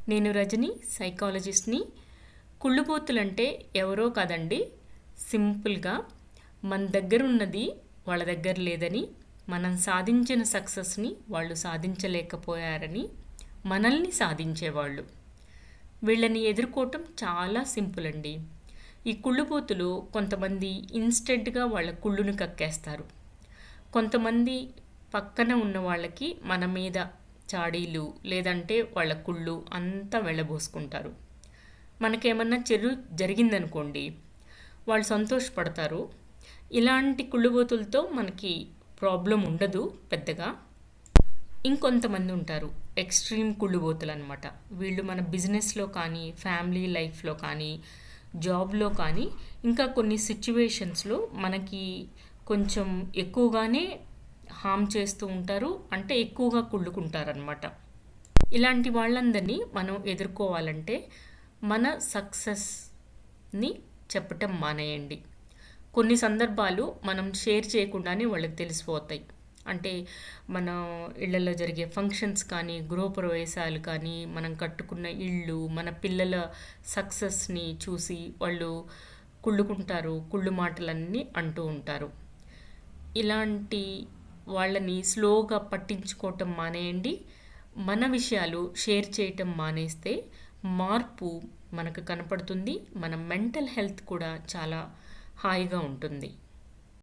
నేను రజని, సైకాలజిస్ట్ని. కుళ్ళుబోతులంటే ఎవరో కాదండి, సింపుల్గా మన దగ్గర ఉన్నది వాళ్ళ దగ్గర లేదని, మనం సాధించిన సక్సెస్ని వాళ్ళు సాధించలేకపోయారని మనల్ని సాధించేవాళ్ళు. వీళ్ళని ఎదుర్కోవటం చాలా సింపుల్ అండి. ఈ కుళ్ళుబోతులు కొంతమంది ఇన్స్టెంట్గా వాళ్ళ కుళ్ళును కక్కేస్తారు. కొంతమంది పక్కన ఉన్న వాళ్ళకి మన మీద చాడీలు లేదంటే వాళ్ళ కుళ్ళు అంతా వెళ్ళబోసుకుంటారు. మనకేమన్నా చెడు జరిగిందనుకోండి, వాళ్ళు సంతోషపడతారు. ఇలాంటి కుళ్ళుబోతులతో మనకి ప్రాబ్లం ఉండదు పెద్దగా. ఇంకొంతమంది ఉంటారు ఎక్స్ట్రీమ్ కుళ్ళుబోతులు అనమాట. వీళ్ళు మన బిజినెస్లో కానీ, ఫ్యామిలీ లైఫ్లో కానీ, జాబ్లో కానీ, ఇంకా కొన్ని సిచ్యువేషన్స్లో మనకి కొంచెం ఎక్కువగానే హామ్ చేస్తూ ఉంటారు. అంటే ఎక్కువగా కుళ్ళుకుంటారనమాట. ఇలాంటి వాళ్ళందరినీ మనం ఎదుర్కోవాలంటే మన సక్సెస్ని చెప్పటం మానేయండి. కొన్ని సందర్భాలు మనం షేర్ చేయకుండానే వాళ్ళకి తెలిసిపోతాయి. అంటే మన ఇళ్లలో జరిగే ఫంక్షన్స్ కానీ, గృహప్రవేశాలు కానీ, మనం కట్టుకున్న ఇళ్ళు, మన పిల్లల సక్సెస్ని చూసి వాళ్ళు కుళ్ళుకుంటారు, కుళ్ళు మాటలన్నీ అంటూ ఉంటారు. ఇలాంటి వాళ్ళని స్లోగా పట్టించుకోవటం మానేయండి. మన విషయాలు షేర్ చేయటం మానేస్తే మార్పు మనకు కనపడుతుంది. మన మెంటల్ హెల్త్ కూడా చాలా హాయిగా ఉంటుంది.